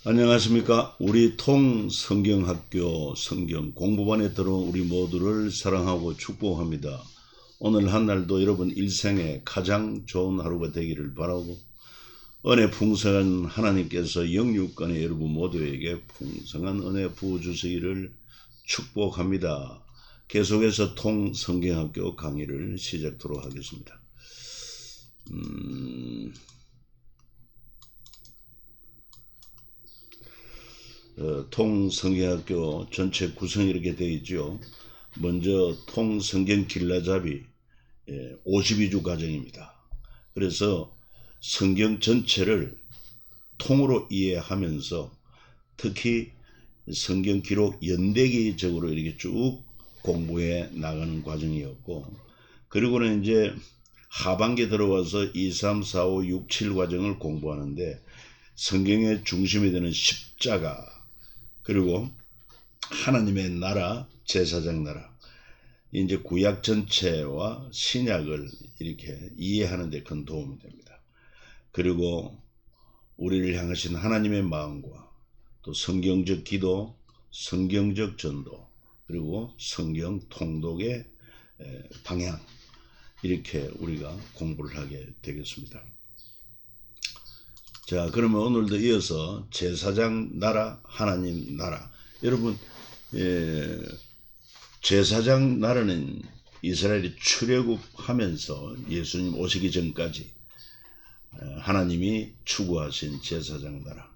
안녕하십니까. 우리 통성경학교 성경 공부반에 들어온 우리 모두를 사랑하고 축복합니다. 오늘 한 날도 여러분 일생에 가장 좋은 하루가 되기를 바라고, 은혜 풍성한 하나님께서 영육간의 여러분 모두에게 풍성한 은혜 부어주시기를 축복합니다. 계속해서 통성경학교 강의를 시작하도록 하겠습니다. 통성경학교 전체 구성이 이렇게 되어 있죠. 먼저 통성경 길라잡이 52주 과정입니다. 그래서 성경 전체를 통으로 이해하면서 특히 성경 기록 연대기적으로 이렇게 쭉 공부해 나가는 과정이었고, 그리고는 이제 하반기에 들어와서 2, 3, 4, 5, 6, 7 과정을 공부하는데, 성경의 중심이 되는 십자가, 그리고 하나님의 나라, 제사장 나라, 이제 구약 전체와 신약을 이렇게 이해하는 데 큰 도움이 됩니다. 그리고 우리를 향하신 하나님의 마음과 또 성경적 기도, 성경적 전도, 그리고 성경 통독의 방향, 이렇게 우리가 공부를 하게 되겠습니다. 자, 그러면 오늘도 이어서 제사장 나라, 하나님 나라. 여러분, 제사장 나라는 이스라엘이 출애굽하면서 예수님 오시기 전까지 하나님이 추구하신 제사장 나라.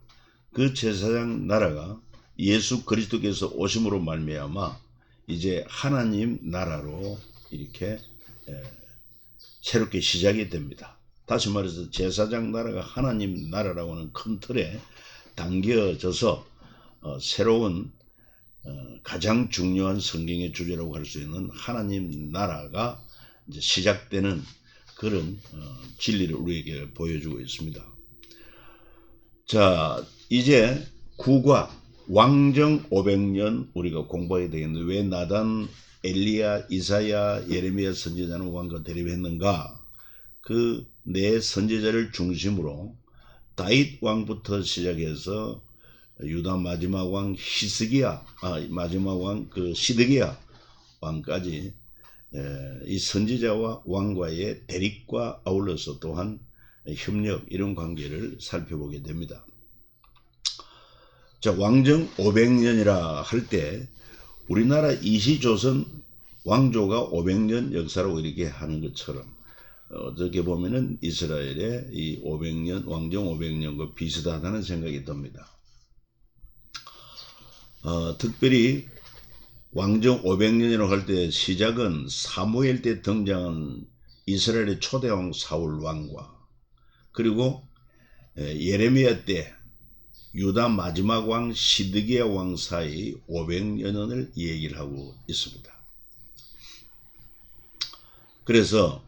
그 제사장 나라가 예수 그리스도께서 오심으로 말미암아 이제 하나님 나라로 이렇게 새롭게 시작이 됩니다. 다시 말해서 제사장 나라가 하나님 나라라고 하는 큰 틀에 당겨져서 새로운 가장 중요한 성경의 주제라고 할 수 있는 하나님 나라가 이제 시작되는 그런 진리를 우리에게 보여주고 있습니다. 자, 이제 구과 왕정 500년 우리가 공부해야 되겠는데, 왜 나단, 엘리야, 이사야, 예레미야 선지자는 왕과 대립했는가? 그 네 선지자를 중심으로 다윗 왕부터 시작해서 유다 마지막 왕 마지막 왕 시드기야 왕까지 이 선지자와 왕과의 대립과 아울러서 또한 협력, 이런 관계를 살펴보게 됩니다. 자, 왕정 500년이라 할 때 우리나라 이시조선 왕조가 500년 역사로 이렇게 하는 것처럼 어떻게 보면은 이스라엘의 이 500년, 왕정 500년과 비슷하다는 생각이 듭니다. 특별히 왕정 500년이라고 할 때 시작은 사무엘 때 등장한 이스라엘의 초대왕 사울 왕과, 그리고 예레미야 때 유다 마지막 왕 시드기야 왕 사이 500년을 얘기를 하고 있습니다. 그래서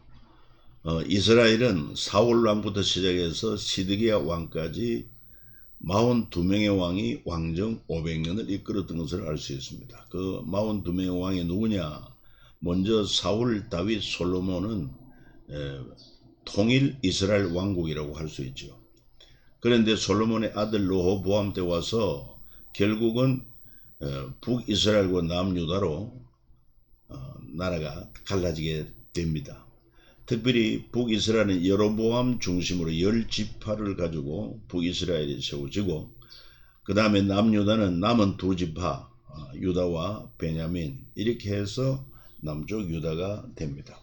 이스라엘은 사울 왕부터 시작해서 시드기야 왕까지 42명의 왕이 왕정 500년을 이끌었던 것을 알 수 있습니다. 그 42명의 왕이 누구냐? 먼저 사울, 다윗, 솔로몬은 통일 이스라엘 왕국이라고 할 수 있죠. 그런데 솔로몬의 아들 르호보암 때 와서 결국은 북이스라엘과 남유다로 나라가 갈라지게 됩니다. 특별히 북이스라엘은 여로보암 중심으로 10지파를 가지고 북이스라엘이 세워지고, 그 다음에 남유다는 남은 두 지파, 유다와 베냐민, 이렇게 해서 남쪽 유다가 됩니다.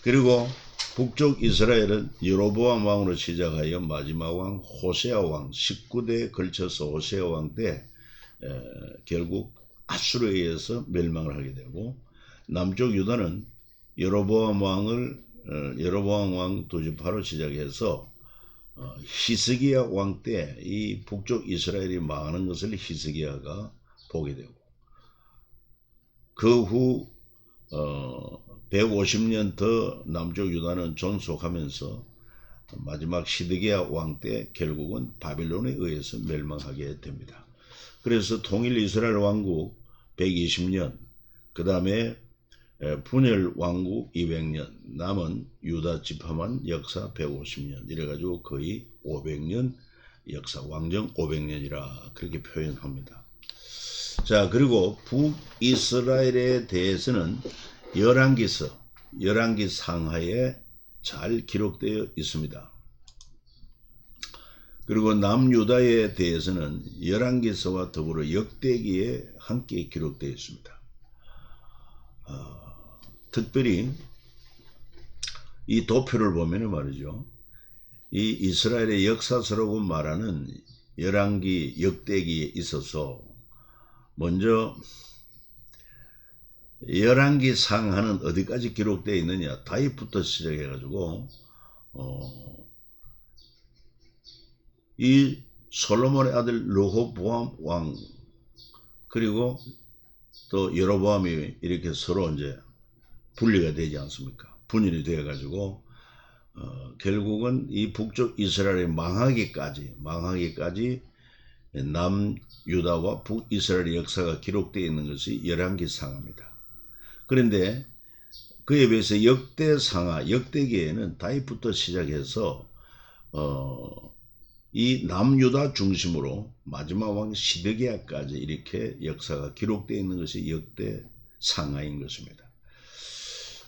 그리고 북쪽 이스라엘은 여로보암 왕으로 시작하여 마지막 왕 호세아 왕, 19대에 걸쳐서 호세아 왕 때 결국 아수르에 의해서 멸망을 하게 되고, 남쪽 유다는 여로보암 왕 두 지파로 시작해서 히스기야 왕 때 이 북쪽 이스라엘이 망하는 것을 히스기야가 보게 되고, 그 후 150년 더 남쪽 유다는 존속하면서 마지막 시드기야 왕 때 결국은 바빌론에 의해서 멸망하게 됩니다. 그래서 통일 이스라엘 왕국 120년, 그 다음에 분열 왕국 200년, 남은 유다 지파만 역사 150년, 이래가지고 거의 500년 역사 왕정 500년이라 그렇게 표현합니다. 자, 그리고 북이스라엘에 대해서는 열왕기 상하에 잘 기록되어 있습니다. 그리고 남유다에 대해서는 열왕기서와 더불어 역대기에 함께 기록되어 있습니다. 특별히 이 도표를 보면 말이죠, 이 이스라엘의 역사서라고 말하는 열왕기, 역대기에 있어서 먼저 열왕기 상하는 어디까지 기록되어 있느냐, 다윗부터 시작해 가지고 이 솔로몬의 아들 르호보암 왕, 그리고 또 여로보암이 이렇게 서로 이제 분리가 되지 않습니까? 분열이 되어 가지고 결국은 이 북쪽 이스라엘이 망하기까지 남유다와 북이스라엘의 역사가 기록되어 있는 것이 열왕기 상하입니다. 그런데 그에 비해서 역대 상하, 역대기에는 다윗부터 시작해서 이 남유다 중심으로 마지막 왕 시드기야까지 이렇게 역사가 기록되어 있는 것이 역대 상하인 것입니다.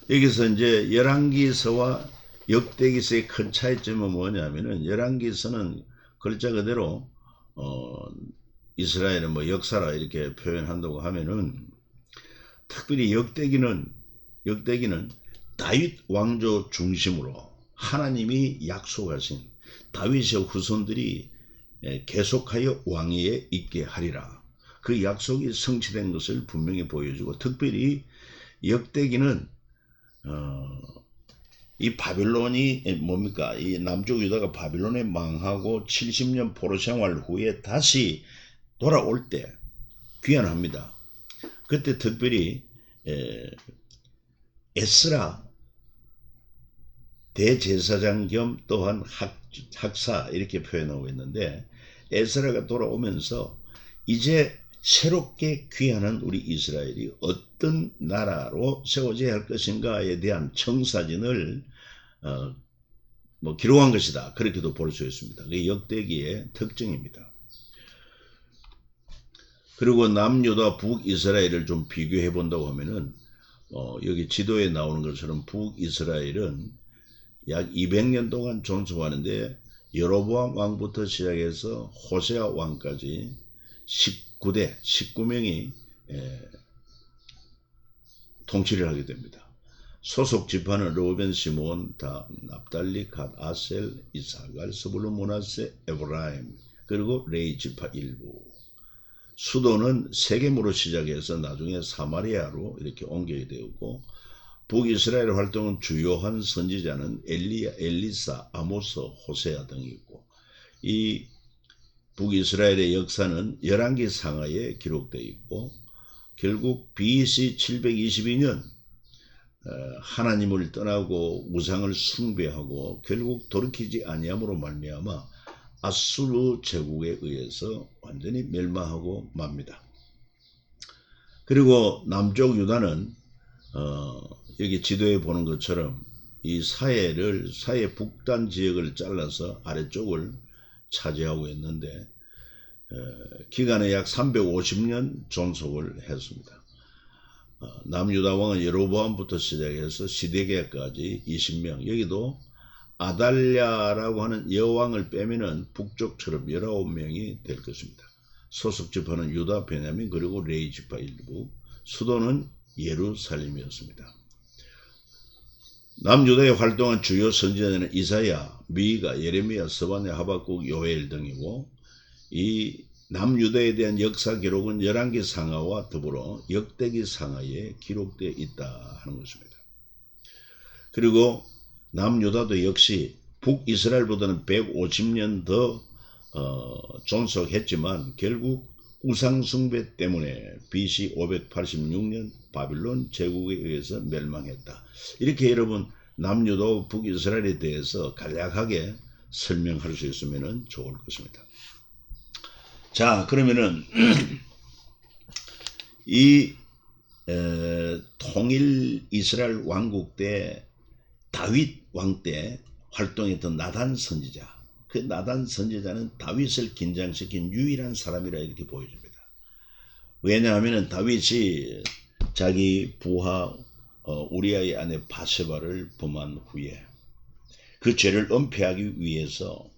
여기서 이제 열왕기서와 역대기서의 큰 차이점은 뭐냐면은, 열왕기서는 글자 그대로 이스라엘의 뭐 역사라 이렇게 표현한다고 하면은, 특별히 역대기는 다윗 왕조 중심으로 하나님이 약속하신 다윗의 후손들이 계속하여 왕위에 있게 하리라, 그 약속이 성취된 것을 분명히 보여주고, 특별히 역대기는 이 바빌론이 뭡니까? 이 남쪽 유다가 바빌론에 망하고 70년 포로 생활 후에 다시 돌아올 때 귀환합니다. 그때 특별히 에스라 대제사장 겸 또한 학사 이렇게 표현하고 있는데, 에스라가 돌아오면서 이제 새롭게 귀환한 우리 이스라엘이 어떤 나라로 세워져야 할 것인가에 대한 청사진을 기록한 것이다, 그렇게도 볼 수 있습니다. 그게 역대기의 특징입니다. 그리고 남유다 북이스라엘을 좀 비교해 본다고 하면은 여기 지도에 나오는 것처럼 북이스라엘은 약 200년 동안 존속하는데, 여로보암 왕부터 시작해서 호세아 왕까지 19명이 통치를 하게 됩니다. 소속 지파는 르우벤, 시므온, 납달리, 갓, 아셀, 이사갈, 스불론, 므낫세, 에브라임, 그리고 레위 지파 일부. 수도는 세겜으로 시작해서 나중에 사마리아로 이렇게 옮기게 되었고, 북이스라엘 활동은 주요한 선지자는 엘리야, 엘리사, 아모스, 호세아 등이 있고, 이 북이스라엘의 역사는 열왕기 상하에 기록되어 있고, 결국 BC 722년 하나님을 떠나고 우상을 숭배하고 결국 돌이키지 아니함으로 말미암아 아수르 제국에 의해서 완전히 멸망하고 맙니다. 그리고 남쪽 유다는 여기 지도에 보는 것처럼 이 사해 북단 지역을 잘라서 아래쪽을 차지하고 있는데, 기간에 약 350년 존속을 했습니다. 남유다 왕은 여로보암부터 시작해서 시드기야까지 20명, 여기도 아달랴라고 하는 여왕을 빼면은 북쪽처럼 19명이 될 것입니다. 소속 지파는 유다, 베냐민, 그리고 레위 지파 일부, 수도는 예루살렘이었습니다. 남유다에 활동한 주요 선지자는 이사야, 미가, 예레미야, 스바냐, 하박국, 요엘 등이고, 이 남유다에 대한 역사 기록은 열왕기 상하와 더불어 역대기 상하에 기록되어 있다 하는 것입니다. 그리고 남유다도 역시 북이스라엘보다는 150년 더 존속했지만 결국 우상숭배 때문에 BC 586년 바빌론 제국에 의해서 멸망했다. 이렇게 여러분 남유다 북이스라엘에 대해서 간략하게 설명할 수 있으면 좋을 것입니다. 자, 그러면은 이 통일 이스라엘 왕국 때 다윗 왕 때 활동했던 나단 선지자, 그 나단 선지자는 다윗을 긴장시킨 유일한 사람이라 이렇게 보여집니다. 왜냐하면 다윗이 자기 부하 우리아의 아내 바세바를 범한 후에 그 죄를 은폐하기 위해서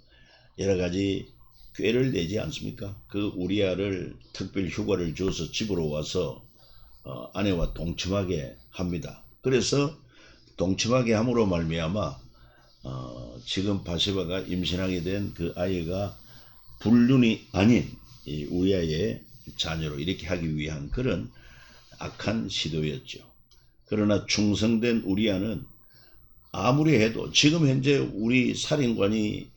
여러 가지 꾀를 내지 않습니까? 그 우리아를 특별 휴가를 줘서 집으로 와서 아내와 동침하게 합니다. 그래서 동침하게 함으로 말미암아 지금 바세바가 임신하게 된 그 아이가 불륜이 아닌 이 우리아의 자녀로 이렇게 하기 위한 그런 악한 시도였죠. 그러나 충성된 우리아는 아무리 해도 지금 현재 우리 살인관이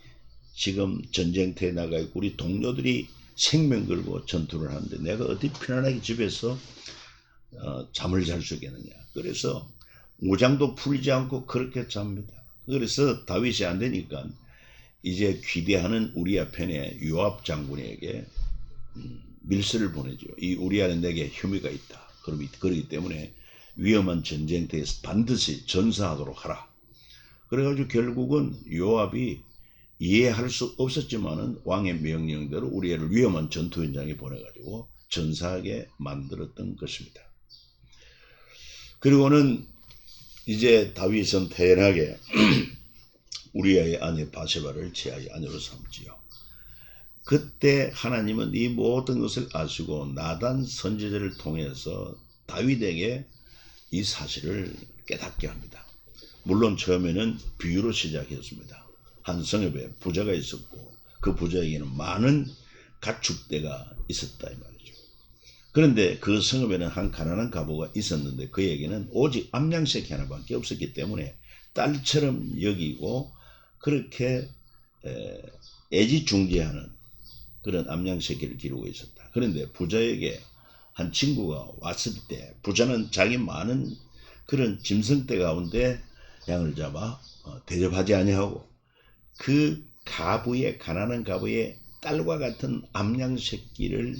지금 전쟁터에 나가 있고 우리 동료들이 생명 걸고 전투를 하는데 내가 어떻게 편안하게 집에서 잠을 잘 수 있겠느냐. 그래서 무장도 풀지 않고 그렇게 잡니다. 그래서 다윗이 안 되니까 이제 귀대하는 우리아 편에 요압 장군에게 밀서를 보내죠. 이 우리아는 내게 혐의가 있다. 그렇기 때문에 위험한 전쟁터에서 반드시 전사하도록 하라. 그래가지고 결국은 요압이 이해할 수 없었지만은 왕의 명령대로 우리아를 위험한 전투 현장에 보내가지고 전사하게 만들었던 것입니다. 그리고는 이제 다윗은 태연하게 우리아의 아내 바세바를 제아의 아내로 삼지요. 그때 하나님은 이 모든 것을 아시고 나단 선지자를 통해서 다윗에게 이 사실을 깨닫게 합니다. 물론 처음에는 비유로 시작했습니다. 한 성읍에 부자가 있었고 그 부자에게는 많은 가축대가 있었다 이 말이죠. 그런데 그 성읍에는 한 가난한 과부가 있었는데 그에게는 오직 암양새끼 하나밖에 없었기 때문에 딸처럼 여기고 그렇게 애지중지하는 그런 암양새끼를 기르고 있었다. 그런데 부자에게 한 친구가 왔을 때 부자는 자기 많은 그런 짐승떼 가운데 양을 잡아 대접하지 아니하고 그 가난한 가부의 딸과 같은 암양새끼를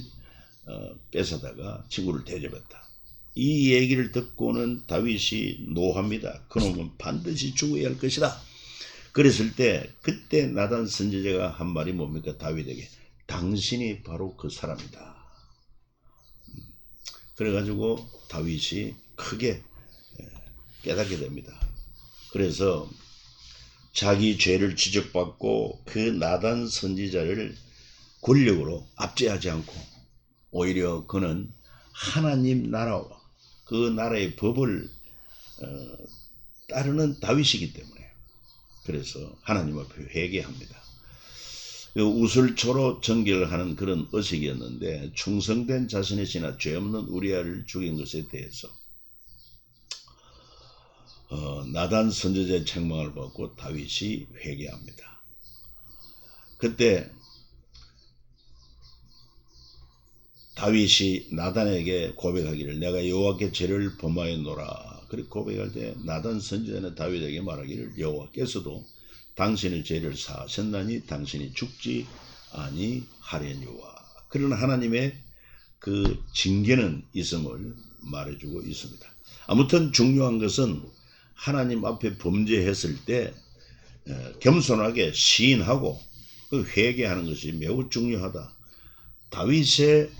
뺏어다가 친구를 대접했다. 이 얘기를 듣고는 다윗이 노합니다. 그놈은 반드시 죽어야 할 것이다. 그랬을 때 그때 나단 선지자가 한 말이 뭡니까? 다윗에게 당신이 바로 그 사람이다. 그래가지고 다윗이 크게 깨닫게 됩니다. 그래서 자기 죄를 지적받고 그 나단 선지자를 권력으로 압제하지 않고 오히려 그는 하나님 나라와 그 나라의 법을 따르는 다윗이기 때문에 그래서 하나님 앞에 회개합니다. 우슬초로 정결하는 그런 의식이었는데 충성된 자신의 지나 죄 없는 우리아를 죽인 것에 대해서 나단 선지자의 책망을 받고 다윗이 회개합니다. 그때 다윗이 나단에게 고백하기를 내가 여호와께 죄를 범하였노라. 그렇게 고백할 때 나단 선지자는 다윗에게 말하기를 여호와께서도 당신의 죄를 사하셨나니 당신이 죽지 아니하려니와. 그러나 하나님의 그 징계는 있음을 말해주고 있습니다. 아무튼 중요한 것은 하나님 앞에 범죄했을 때 겸손하게 시인하고 회개하는 것이 매우 중요하다. 다윗의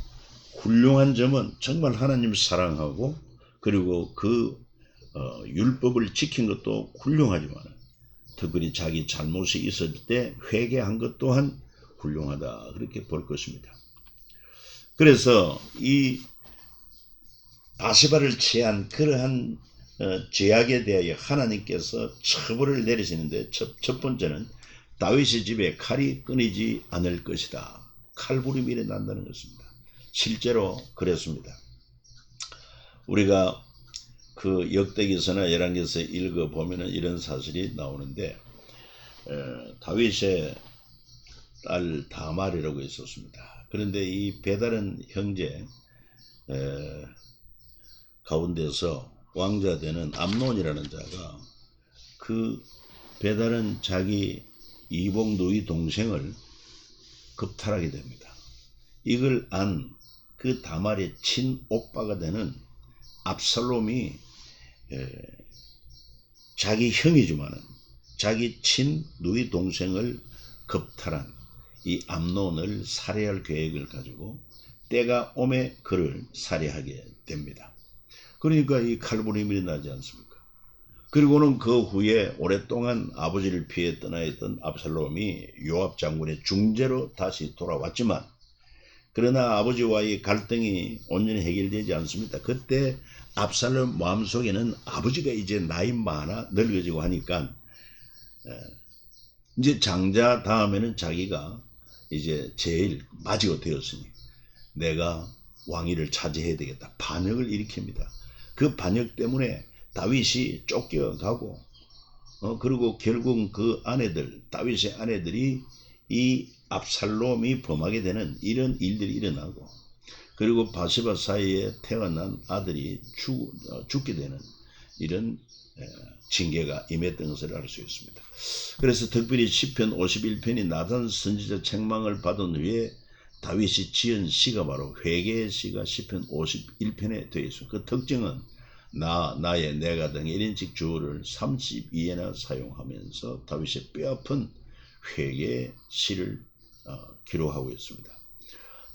훌륭한 점은 정말 하나님을 사랑하고 그리고 그 율법을 지킨 것도 훌륭하지만 특별히 자기 잘못이 있을 때 회개한 것 또한 훌륭하다 그렇게 볼 것입니다. 그래서 이 바세바를 취한 그러한 죄악에 대하여 하나님께서 처벌을 내리시는데 첫 번째는 다윗의 집에 칼이 끊이지 않을 것이다. 칼부림이 일어난다는 것입니다. 실제로 그랬습니다. 우리가 그 역대기서나 열왕기서 읽어보면 이런 사실이 나오는데 다윗의 딸 다말이라고 있었습니다. 그런데 이 배다른 형제 가운데서 왕자 되는 암논이라는 자가 그 배다른 자기 이복 누이 동생을 겁탈하게 됩니다. 이걸 안 그 다말의 친오빠가 되는 압살롬이 자기 형이지만은 자기 친 누이 동생을 겁탈한 이 암논을 살해할 계획을 가지고 때가 오매 그를 살해하게 됩니다. 그러니까 이 칼부림이 나지 않습니까? 그리고는 그 후에 오랫동안 아버지를 피해 떠나 있던 압살롬이 요압 장군의 중재로 다시 돌아왔지만, 그러나 아버지와의 갈등이 온전히 해결되지 않습니다. 그때 압살롬 마음속에는 아버지가 이제 나이 많아 늙어지고 하니까 이제 장자 다음에는 자기가 이제 제일 맞이가 되었으니 내가 왕위를 차지해야 되겠다. 반역을 일으킵니다. 그 반역 때문에 다윗이 쫓겨가고 그리고 결국 그 아내들, 다윗의 아내들이 이 압살롬이 범하게 되는 이런 일들이 일어나고, 그리고 바세바 사이에 태어난 아들이 죽게 되는 이런 징계가 임했던 것을 알 수 있습니다. 그래서 특별히 시편 51편이 나단 선지자 책망을 받은 후에 다윗이 지은 시가 바로 회개의 시가 시편 51편에 되어 있습니다. 그 특징은 나의 내가 등 1인칭 주어를 32회나 사용하면서 다윗의 뼈아픈 회개의 시를 기록하고 있습니다.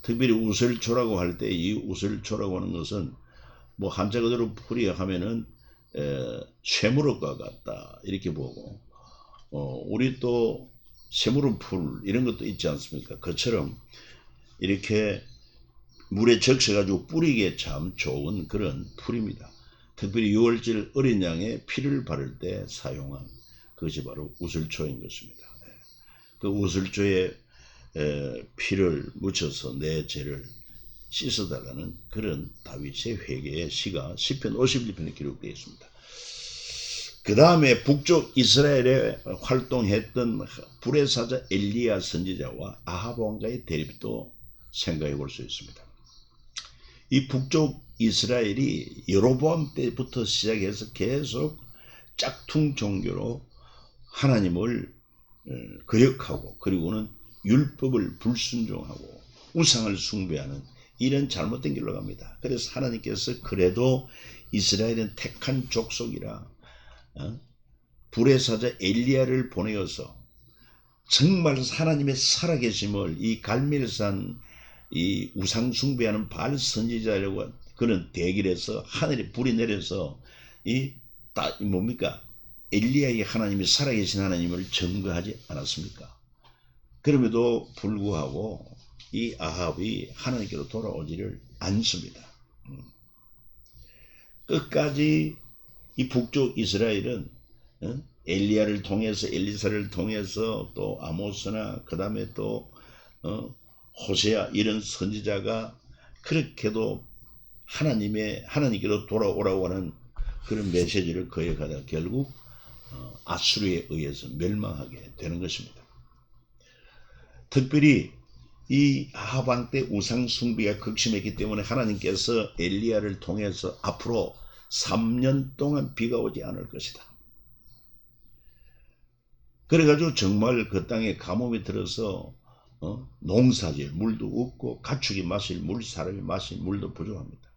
특별히 우슬초라고 할 때 이 우슬초라고 하는 것은 뭐 한자 그대로 풀이하면은 쇠무릇과 같다 이렇게 보고, 우리 또 쇠무릇풀 이런 것도 있지 않습니까? 그처럼 이렇게 물에 적셔가지고 뿌리기에 참 좋은 그런 풀입니다. 특별히 6월절 어린 양의 피를 바를 때 사용한 그것이 바로 우슬초인 것입니다. 그 우슬초에 피를 묻혀서 내 죄를 씻어달라는 그런 다윗의 회개의 시가 시편 51편에 기록되어 있습니다. 그 다음에 북쪽 이스라엘에 활동했던 불의 사자 엘리야 선지자와 아합 왕가의 대립도 생각해 볼 수 있습니다. 이 북쪽 이스라엘이 여로보암 때부터 시작해서 계속 짝퉁 종교로 하나님을 거역하고, 그리고는 율법을 불순종하고 우상을 숭배하는 이런 잘못된 길로 갑니다. 그래서 하나님께서 그래도 이스라엘은 택한 족속이라 불의 사자 엘리야를 보내어서 정말 하나님의 살아계심을 이 갈멜산 이 우상 숭배하는 바알 선지자라고 그런 대길에서 하늘에 불이 내려서 뭡니까? 엘리야의 하나님이 살아계신 하나님을 증거하지 않았습니까? 그럼에도 불구하고 이 아합이 하나님께로 돌아오지를 않습니다. 끝까지 이 북쪽 이스라엘은 엘리야를 통해서, 엘리사를 통해서 또 아모스나 그 다음에 또 호세아 이런 선지자가 그렇게도 하나님께로 돌아오라고 하는 그런 메시지를 거역하다 결국 아수르에 의해서 멸망하게 되는 것입니다. 특별히 이 아합 왕 때 우상 숭배가 극심했기 때문에 하나님께서 엘리야를 통해서 앞으로 3년 동안 비가 오지 않을 것이다. 그래가지고 정말 그 땅에 가뭄이 들어서 농사질 물도 없고 가축이 마실 물, 사람이 마실 물도 부족합니다.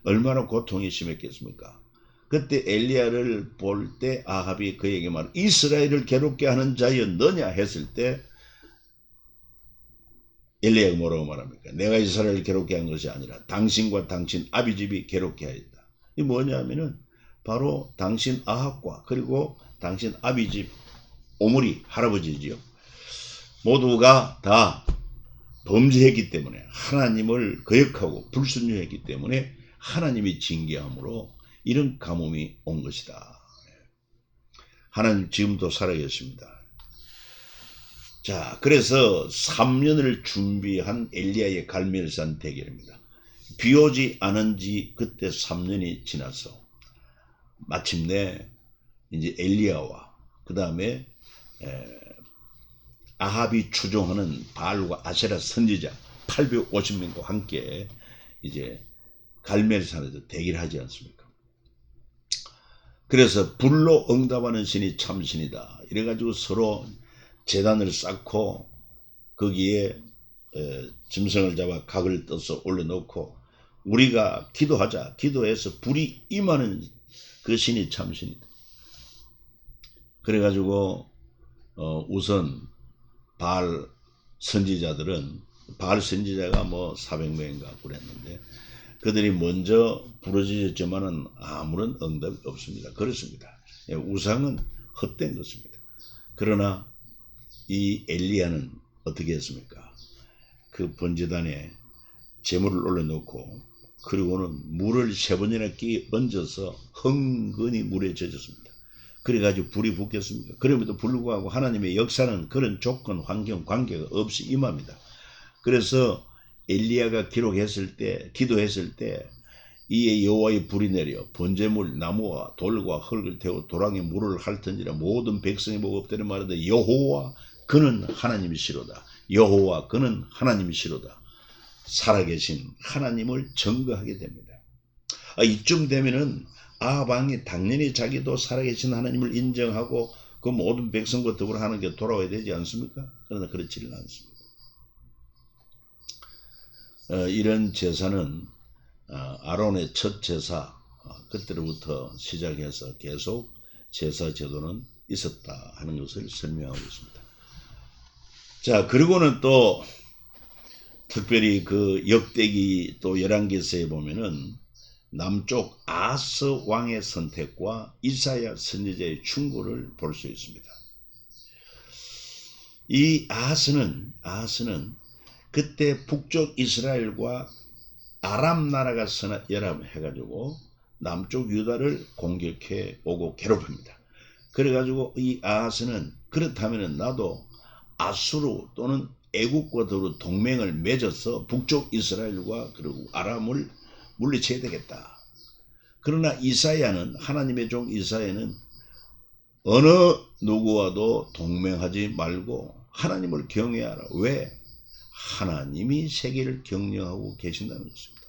얼마나 고통이 심했겠습니까? 그때 엘리야를 볼 때 아합이 그에게 말, 이스라엘을 괴롭게 하는 자여 너냐 했을 때 엘리야가 뭐라고 말합니까? 내가 이스라엘을 괴롭게 한 것이 아니라 당신과 당신 아비집이 괴롭게 하였다. 이게 뭐냐 하면은 바로 당신 아합과 그리고 당신 아비집 오므리 할아버지지요. 모두가 다 범죄했기 때문에, 하나님을 거역하고 불순종했기 때문에 하나님이 징계함으로 이런 가뭄이 온 것이다. 하나님 지금도 살아계십니다. 자, 그래서 3년을 준비한 엘리야의 갈멜산 대결입니다. 비 오지 않은 지 그때 3년이 지나서 마침내 이제 엘리야와 그 다음에 아합이 추종하는 바알과 아세라 선지자 850명과 함께 이제 갈멜산에서 대결하지 않습니까? 그래서 불로 응답하는 신이 참신이다. 이래가지고 서로 제단을 쌓고 거기에 짐승을 잡아 각을 떠서 올려놓고 우리가 기도하자. 기도해서 불이 임하는 그 신이 참신이다. 그래가지고 우선 바알 선지자들은 바알 선지자가 뭐 400명인가 그랬는데 그들이 먼저 부르짖었지만은 아무런 응답이 없습니다. 그렇습니다. 우상은 헛된 것입니다. 그러나 이 엘리야는 어떻게 했습니까? 그 번제단에 제물을 올려놓고 그리고는 물을 3번이나 끼 얹어서 흥건히 물에 젖었습니다. 그래가지고 불이 붙겠습니까? 그럼에도 불구하고 하나님의 역사는 그런 조건, 환경, 관계가 없이 임합니다. 그래서 엘리야가 기도했을 때 이에 여호와의 불이 내려 번제물 나무와 돌과 흙을 태워 도랑에 물을 핥은지라 모든 백성이 보고 엎드려 말하되 여호와 그는 하나님이시로다. 여호와 그는 하나님이시로다. 살아계신 하나님을 증거하게 됩니다. 이쯤 되면은 아합 왕이 당연히 자기도 살아계신 하나님을 인정하고 그 모든 백성과 더불어 하나님께 돌아와야 되지 않습니까? 그러나 그렇지는 않습니다. 이런 제사는 아론의 첫 제사 그때로부터 시작해서 계속 제사 제도는 있었다 하는 것을 설명하고 있습니다. 자, 그리고는 또 특별히 그 역대기 또 열왕기서에 보면은 남쪽 아하스 왕의 선택과 이사야 선지자의 충고를 볼 수 있습니다. 이 아하스는 그때 북쪽 이스라엘과 아람 나라가 연합해가지고 남쪽 유다를 공격해 오고 괴롭힙니다. 그래가지고 이 아하스는 그렇다면 나도 아수르 또는 애국과 더불어 동맹을 맺어서 북쪽 이스라엘과 그리고 아람을 물리쳐야 되겠다. 그러나 이사야는 하나님의 종 이사야는 어느 누구와도 동맹하지 말고 하나님을 경외하라. 왜? 하나님이 세계를 경영하고 계신다는 것입니다.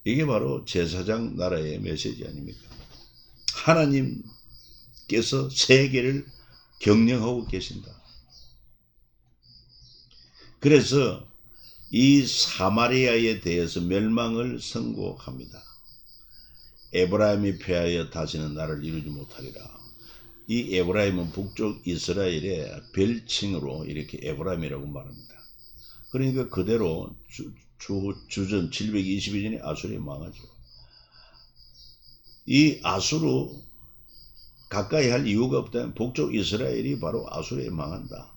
이게 바로 제사장 나라의 메시지 아닙니까? 하나님께서 세계를 경영하고 계신다. 그래서 이 사마리아에 대해서 멸망을 선고합니다. 에브라임이 패하여 다시는 나를 이루지 못하리라. 이 에브라임은 북쪽 이스라엘의 별칭으로 이렇게 에브라임이라고 말합니다. 그러니까 그대로 주전 722년에 아수르에 망하죠. 이 아수르 가까이 할 이유가 없다면 북쪽 이스라엘이 바로 아수르에 망한다.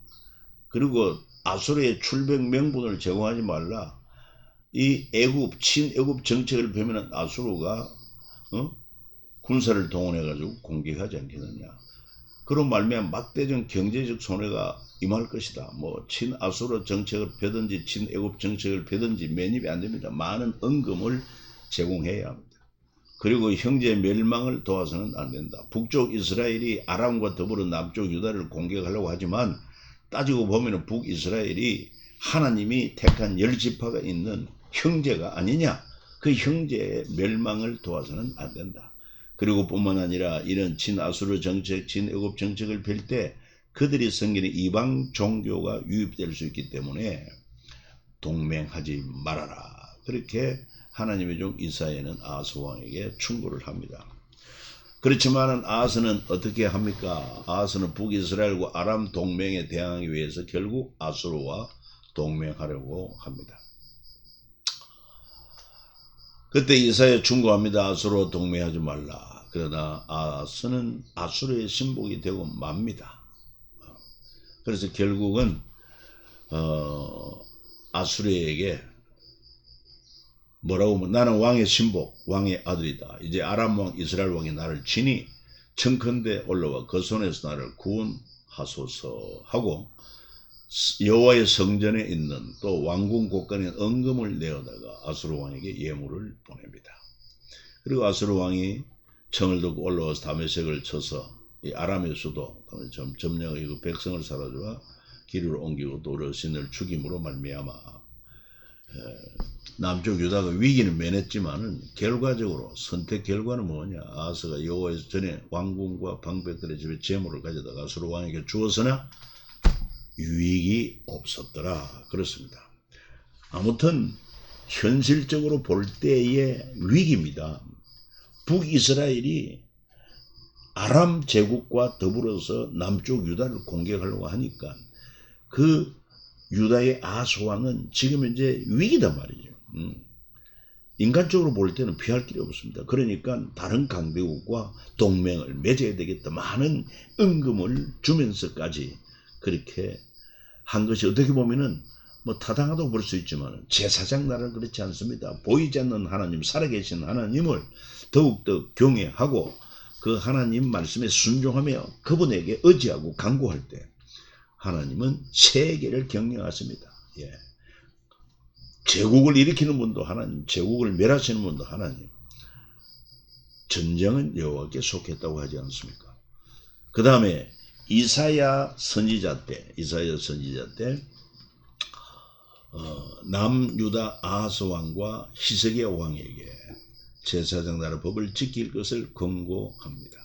그리고 아수르의 출병 명분을 제공하지 말라. 이 친애굽 정책을 펴면 아수르가 군사를 동원해가지고 공격하지 않겠느냐. 그런 말미암아 막대적 경제적 손해가 임할 것이다. 뭐 친아수르 정책을 펴든지 친애굽 정책을 펴든지 매입이 안 됩니다. 많은 은금을 제공해야 합니다. 그리고 형제 멸망을 도와서는 안 된다. 북쪽 이스라엘이 아람과 더불어 남쪽 유다를 공격하려고 하지만 따지고 보면 북이스라엘이 하나님이 택한 10지파가 있는 형제가 아니냐. 그 형제의 멸망을 도와서는 안 된다. 그리고 뿐만 아니라 이런 친아수르 정책, 친애굽 정책을 펼 때 그들이 섬기는 이방 종교가 유입될 수 있기 때문에 동맹하지 말아라. 그렇게 하나님의 종 이사야는 아하스 왕에게 충고를 합니다. 그렇지만은 아하스는 어떻게 합니까? 아하스는 북이스라엘과 아람 동맹에 대항하기 위해서 결국 아수르와 동맹하려고 합니다. 그때 이사야 충고합니다. 아수르와 동맹하지 말라. 그러나 아하스는 아수르의 신복이 되고 맙니다. 그래서 결국은 아수르에게 뭐라고 하면 나는 왕의 신복, 왕의 아들이다. 이제 아람 왕, 이스라엘 왕이 나를 치니 청컨대 올라와 그 손에서 나를 구원하소서 하고 여호와의 성전에 있는 또 왕궁 곳간에 은금을 내어다가 아수르 왕에게 예물을 보냅니다. 그리고 아수르 왕이 청을 듣고 올라와서 다메섹을 쳐서 이 아람의 수도 점령하고 백성을 사로잡아 기류를 옮기고 또 어르신을 죽임으로 말미암아 남쪽 유다가 위기는 면했지만은 결과적으로 선택 결과는 뭐냐? 아하스가 여호와의 전에 왕궁과 방백들의 집에 재물을 가져다가 아수르 왕에게 주었으나 유익이 없었더라. 그렇습니다. 아무튼 현실적으로 볼 때의 위기입니다. 북이스라엘이 아람 제국과 더불어서 남쪽 유다를 공격하려고 하니까 그 유다의 아하스 왕은 지금 이제 위기단 말이죠. 인간적으로 볼 때는 피할 길이 없습니다. 그러니까 다른 강대국과 동맹을 맺어야 되겠다. 많은 은금을 주면서까지 그렇게 한 것이 어떻게 보면은 뭐 타당하다고 볼 수 있지만 제사장 나라는 그렇지 않습니다. 보이지 않는 하나님, 살아계신 하나님을 더욱더 경외하고 그 하나님 말씀에 순종하며 그분에게 의지하고 간구할 때 하나님은 세계를 경영하십니다. 예. 제국을 일으키는 분도 하나님, 제국을 멸하시는 분도 하나님. 전쟁은 여호와께 속했다고 하지 않습니까? 그 다음에 이사야 선지자 때 남유다 아하스 왕과 히스기야 왕에게 제사장 나라 법을 지킬 것을 권고합니다.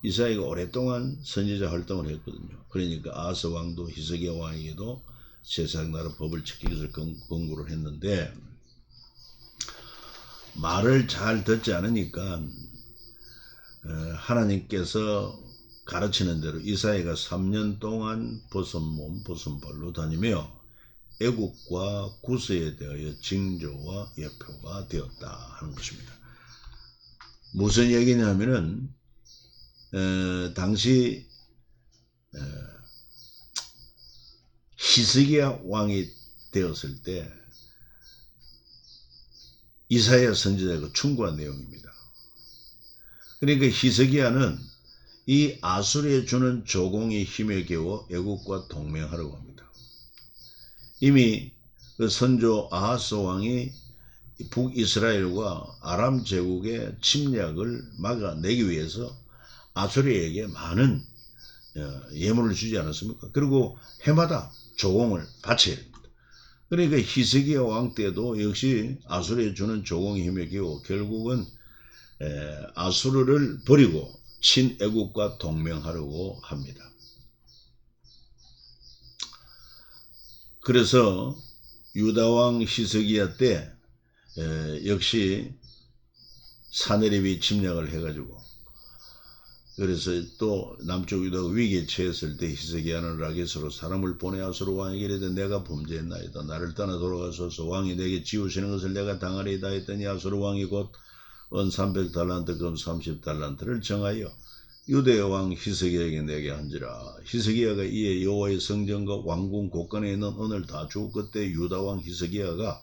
이사야가 오랫동안 선지자 활동을 했거든요. 그러니까 아하스 왕도 히스기야 왕에게도 제사장 나라 법을 지킬 것을 권고를 했는데 말을 잘 듣지 않으니까 하나님께서 가르치는 대로 이사야가 3년 동안 벗은 몸 벗은 발로 다니며 애국과 구스에 대하여 징조와 예표가 되었다 하는 것입니다. 무슨 얘기냐면은 당시 히스기야 왕이 되었을 때 이사야 선지자가 충고한 내용입니다. 그러니까 히스기야는 이 아수르에 주는 조공의 힘에 겨워 애국과 동맹하려고 합니다. 이미 그 선조 아하스 왕이 북이스라엘과 아람 제국의 침략을 막아내기 위해서 아수르에게 많은 예물을 주지 않았습니까? 그리고 해마다 조공을 바쳐야 됩니다. 그러니까 히스기야 왕 때도 역시 아수르에 주는 조공의 힘에 겨워 결국은 아수르를 버리고 친애국과 동맹하려고 합니다. 그래서 유다왕 히스기야 때 역시 사내립이 침략을 해가지고 그래서 또 남쪽 유다가 위기에 처했을 때 히스기야는 라게스로 사람을 보내 아수르 왕에게 이르되 내가 범죄했나이다. 나를 떠나 돌아가소서. 왕이 내게 지우시는 것을 내가 당하리이다 했더니 아수르 왕이 곧 은 300달란트 금 30달란트를 정하여 유대 왕 히스기야에게 내게 한지라. 히스기야가 이에 여호와의 성전과 왕궁 곳간에 있는 은을 다 주고 그때 유다 왕 히스기야가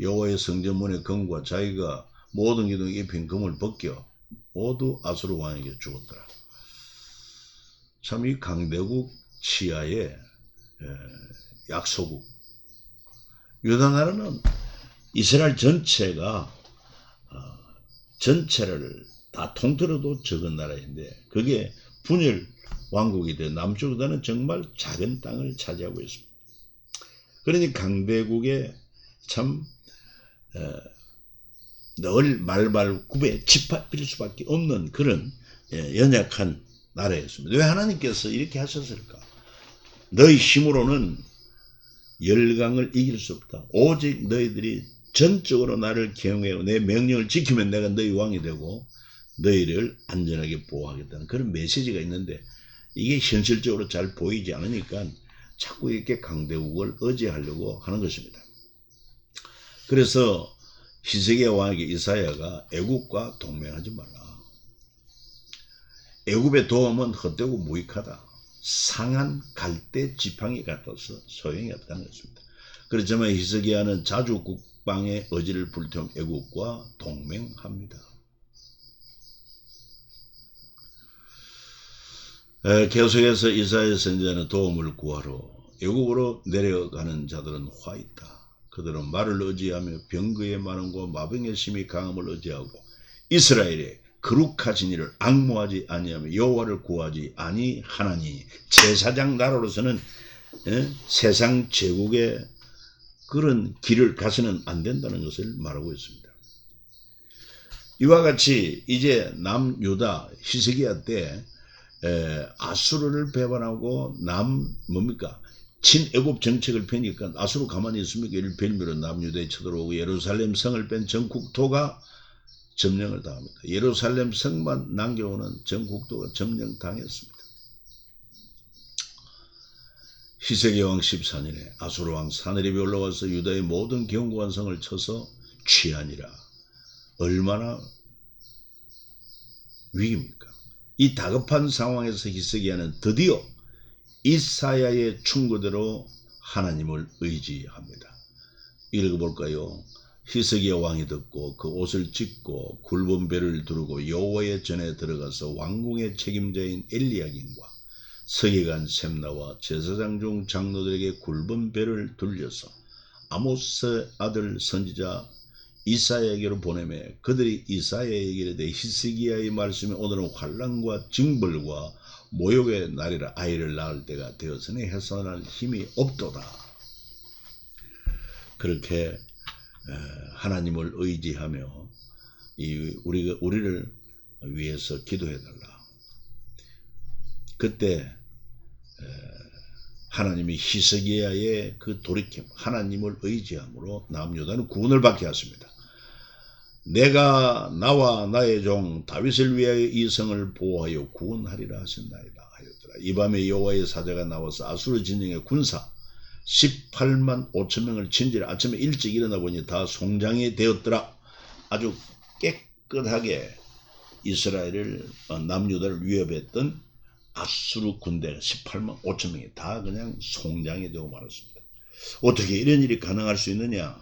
여호와의 성전문의 금과 자기가 모든 기둥 입힌 금을 벗겨 모두 아수르 왕에게 주었더라. 참 이 강대국 치하의 약소국. 유다 나라는 이스라엘 전체가 전체를 다 통틀어도 적은 나라인데 그게 분열 왕국이 돼 남쪽 유다는 정말 작은 땅을 차지하고 있습니다. 그러니 강대국에 참 늘 말발굽에 짓밟힐 수밖에 없는 그런 연약한 나라였습니다. 왜 하나님께서 이렇게 하셨을까? 너희 힘으로는 열강을 이길 수 없다. 오직 너희들이 전적으로 나를 경외하고 내 명령을 지키면 내가 너희 왕이 되고 너희를 안전하게 보호하겠다는 그런 메시지가 있는데 이게 현실적으로 잘 보이지 않으니까 자꾸 이렇게 강대국을 의지하려고 하는 것입니다. 그래서 히스기야 왕에게 이사야가 애국과 동맹하지 말라. 애국의 도움은 헛되고 무익하다. 상한 갈대 지팡이 같아서 소용이 없다는 것입니다. 그렇지만 히스기야는 자주 국방의 의지를 불태운 애국과 동맹합니다. 계속해서 이사야 선지자는 도움을 구하러 애국으로 내려가는 자들은 화 있다. 그들은 말을 의지하며 병거의 많음과 마병의 심히 강함을 의지하고 이스라엘의 거룩하신 이를 앙모하지 아니하며 여호와를 구하지 아니하나니 제사장 나라로서는 세상 제국의 그런 길을 가서는 안 된다는 것을 말하고 있습니다. 이와 같이 이제 남유다 히스기야 때 아수르를 배반하고 친애굽 정책을 펴니까 아수르 가만히 있습니까? 이를 빌미로 남유다에 쳐들어오고 예루살렘 성을 뺀 전 국토가 점령을 당합니다. 예루살렘 성만 남겨오는 전 국토가 점령당했습니다. 히스기야 왕 14년에 아수르 왕 사느립이 올라와서 유다의 모든 견고한 성을 쳐서 취하니라. 얼마나 위기입니까? 이 다급한 상황에서 히스기야는 드디어 이사야의 충고대로 하나님을 의지합니다. 읽어볼까요? 히스기야 왕이 듣고 그 옷을 찢고 굵은 배를 두르고 여호와의 전에 들어가서 왕궁의 책임자인 엘리야김과 서기관 셈나와 제사장 중 장로들에게 굵은 배를 돌려서 아모스 아들 선지자 이사야에게로 보내매 그들이 이사야에게 이르되 히스기야의 말씀이 오늘은 환난과 징벌과 모욕의 날이라 아이를 낳을 때가 되었으니 해산할 힘이 없도다. 그렇게 하나님을 의지하며 우리를 위해서 기도해달라. 그때 하나님이 히스기야의 그 돌이킴, 하나님을 의지함으로 남유다는 구원을 받게 하십니다. 내가 나와 나의 종 다윗을 위하여 이 성을 보호하여 구원하리라 하셨나이다 하였더라. 이 밤에 여호와의 사자가 나와서 아수르 진영의 군사 18만 5천 명을 친지라. 아침에 일찍 일어나 보니 다 송장이 되었더라. 아주 깨끗하게 이스라엘을 남유다를 위협했던 아수르 군대가 18만 5천 명이 다 그냥 송장이 되고 말았습니다. 어떻게 이런 일이 가능할 수 있느냐?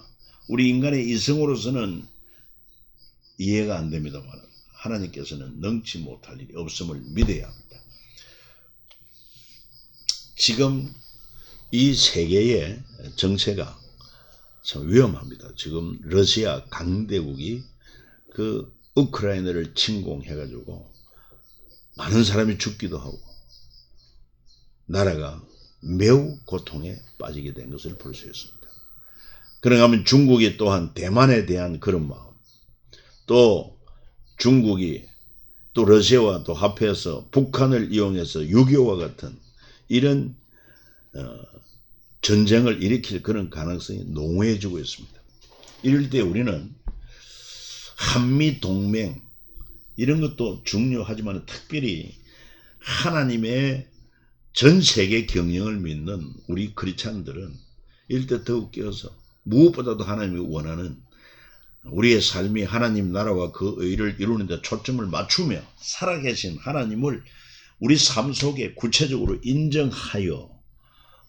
우리 인간의 이성으로서는 이해가 안 됩니다만 하나님께서는 능치 못할 일이 없음을 믿어야 합니다. 지금 이 세계의 정세가 참 위험합니다. 지금 러시아 강대국이 그 우크라이나를 침공해가지고 많은 사람이 죽기도 하고 나라가 매우 고통에 빠지게 된 것을 볼 수 있습니다. 그런가 하면 중국이 또한 대만에 대한 그런 마음, 또 중국이 또 러시아와 또 합해서 북한을 이용해서 6.25와 같은 이런 전쟁을 일으킬 그런 가능성이 농후해지고 있습니다. 이럴 때 우리는 한미동맹 이런 것도 중요하지만 특별히 하나님의 전 세계 경영을 믿는 우리 크리스찬들은 이럴 때 더욱 깨어서 무엇보다도 하나님이 원하는 우리의 삶이 하나님 나라와 그 의를 이루는 데 초점을 맞추며 살아계신 하나님을 우리 삶 속에 구체적으로 인정하여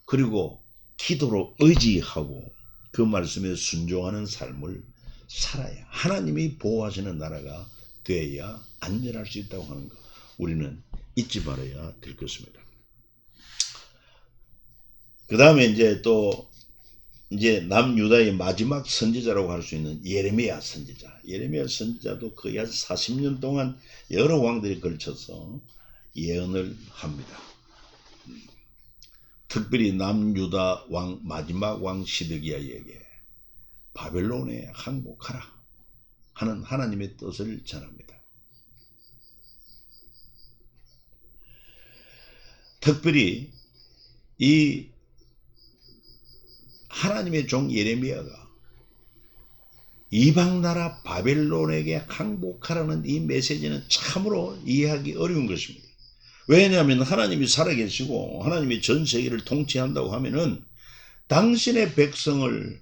그리고 기도로 의지하고 그 말씀에 순종하는 삶을 살아야 하나님이 보호하시는 나라가 되어야 안전할 수 있다고 하는 것 우리는 잊지 말아야 될 것입니다. 그 다음에 이제 남유다의 마지막 선지자라고 할 수 있는 예레미야 선지자. 예레미야 선지자도 거의 한 40년 동안 여러 왕들이 걸쳐서 예언을 합니다. 특별히 남유다 왕 마지막 왕 시드기야에게 바벨론에 항복하라 하는 하나님의 뜻을 전합니다. 특별히 이 하나님의 종 예레미야가 이방나라 바벨론에게 항복하라는 이 메시지는 참으로 이해하기 어려운 것입니다. 왜냐하면 하나님이 살아계시고 하나님이 전 세계를 통치한다고 하면은 당신의 백성을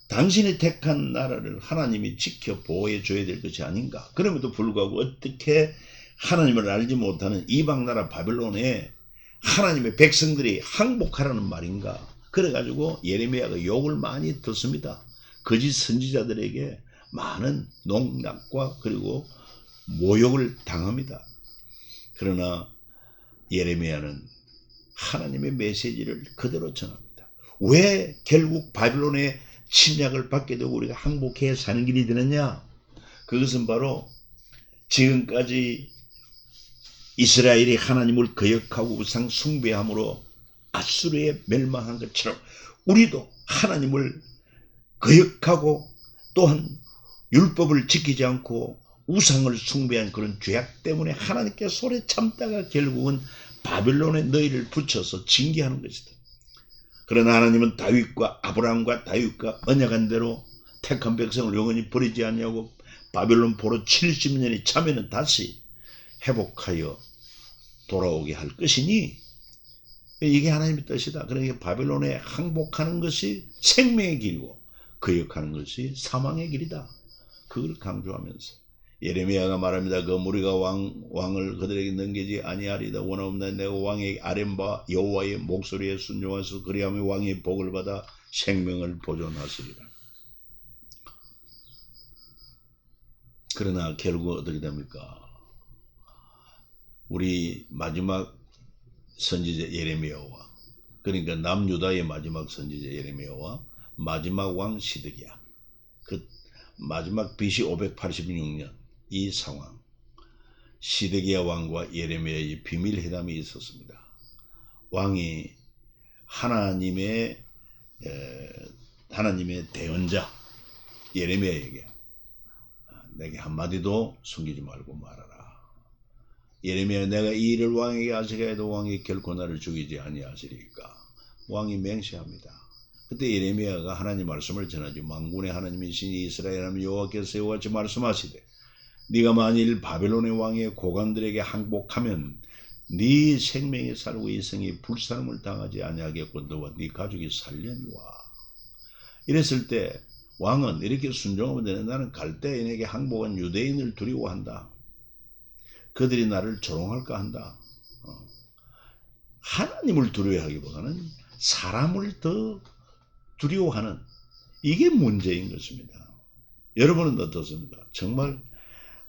당신이 택한 나라를 하나님이 지켜 보호해 줘야 될 것이 아닌가. 그럼에도 불구하고 어떻게 하나님을 알지 못하는 이방나라 바벨론에 하나님의 백성들이 항복하라는 말인가. 그래가지고 예레미야가 욕을 많이 듣습니다. 거짓 선지자들에게 많은 농락과 그리고 모욕을 당합니다. 그러나 예레미야는 하나님의 메시지를 그대로 전합니다. 왜 결국 바벨론의 침략을 받게 되고 우리가 항복해 사는 길이 되느냐? 그것은 바로 지금까지 이스라엘이 하나님을 거역하고 우상 숭배함으로 아수르에 멸망한 것처럼 우리도 하나님을 거역하고 또한 율법을 지키지 않고 우상을 숭배한 그런 죄악 때문에 하나님께 소리 참다가 결국은 바벨론에 너희를 붙여서 징계하는 것이다. 그러나 하나님은 다윗과 아브라함과 다윗과 언약한 대로 택한 백성을 영원히 버리지 아니하고 바벨론 포로 70년이 차면은 다시 회복하여 돌아오게 할 것이니 이게 하나님의 뜻이다. 그러니까 바벨론에 항복하는 것이 생명의 길이고 거역하는 것이 사망의 길이다. 그걸 강조하면서 예레미야가 말합니다. 그 무리가 왕을 그들에게 넘기지 아니하리다. 원하옵나니 내가 왕의 아뢰바 여호와의 목소리에 순종하서 그리하면 왕의 복을 받아 생명을 보존하시리라. 그러나 결국 어떻게 됩니까? 우리 마지막 선지자 예레미야와 그러니까 남유다의 마지막 선지자 예레미야와 마지막 왕 시드기야, 그 마지막 BC 586년 이 상황, 시드기야 왕과 예레미야의 비밀 회담이 있었습니다. 왕이 하나님의 대언자 예레미야에게 내게 한마디도 숨기지 말고 말하라. 예레미야, 내가 이 일을 왕에게 아시게 해도 왕이 결코 나를 죽이지 아니하시리까. 왕이 맹세합니다. 그때 예레미야가 하나님 말씀을 전하죠. 만군의 하나님이신 이스라엘 하나님 여호와께서 이와 같이 말씀하시되 네가 만일 바벨론의 왕의 고관들에게 항복하면 네 생명이 살고 이 성이 불사름을 당하지 아니하겠고 너와 네 가족이 살려니와. 이랬을 때 왕은 이렇게 순종하면 되는, 나는 갈대인에게 항복한 유대인을 두려워한다. 그들이 나를 조롱할까 한다. 하나님을 두려워하기보다는 사람을 더 두려워하는, 이게 문제인 것입니다. 여러분은 어떻습니까? 정말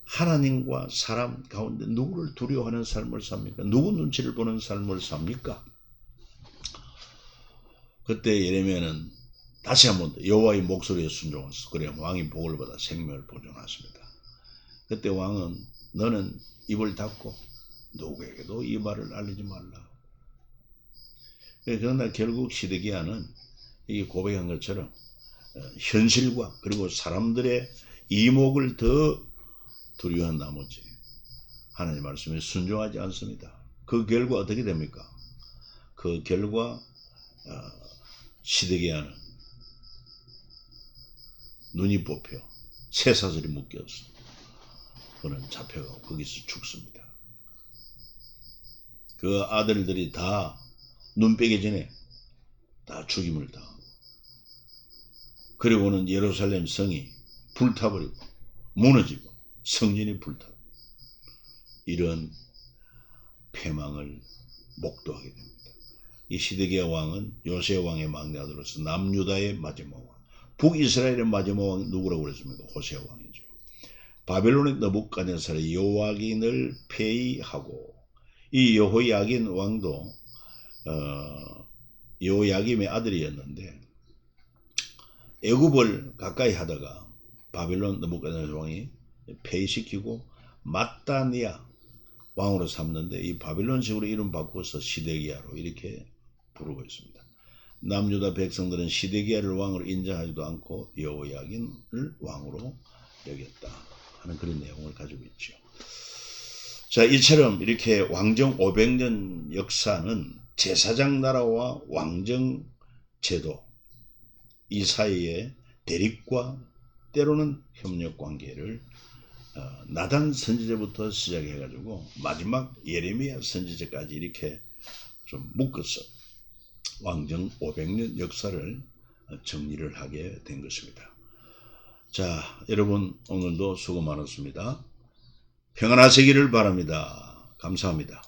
하나님과 사람 가운데 누구를 두려워하는 삶을 삽니까? 누구 눈치를 보는 삶을 삽니까? 그때 예레미야는 다시 한번 여호와의 목소리에 순종하소서 그래야 왕이 복을 받아 생명을 보존하십니다. 그때 왕은 너는 입을 닫고 누구에게도 이 말을 알리지 말라. 그러나 결국 시드기야는 이 고백한 것처럼 현실과 그리고 사람들의 이목을 더 두려워한 나머지 하나님 말씀에 순종하지 않습니다. 그 결과 어떻게 됩니까? 그 결과 시드기야는 눈이 뽑혀 쇠사슬이 묶여서 그는 잡혀가고 거기서 죽습니다. 그 아들들이 다 눈 빼기 전에 다 죽임을 당하고, 그리고는 예루살렘 성이 불타버리고 무너지고 성전이 불타고 이런 패망을 목도하게 됩니다. 이 시드기야 왕은 요새 왕의 막내 아들로서 남유다의 마지막 왕, 북이스라엘의 마지막 왕이 누구라고 그랬습니까? 호세아 왕이죠. 바벨론의 느부갓네살이 여호야긴을 폐위하고, 이 여호야긴 왕도 여호야김의 아들이었는데 애굽을 가까이 하다가 바벨론 느부갓네살 왕이 폐위시키고 마따니아 왕으로 삼는데 이 바빌론식으로 이름 바꾸어서 시드기야로 이렇게 부르고 있습니다. 남유다 백성들은 시드기야를 왕으로 인정하지도 않고 여호야긴을 왕으로 여겼다 하는 그런 내용을 가지고 있죠. 자, 이처럼 이렇게 왕정 500년 역사는 제사장 나라와 왕정 제도 이 사이에 대립과 때로는 협력 관계를 나단 선지자부터 시작해가지고 마지막 예레미야 선지자까지 이렇게 좀 묶어서 왕정 500년 역사를 정리를 하게 된 것입니다. 자, 여러분 오늘도 수고 많았습니다. 평안하시기를 바랍니다. 감사합니다.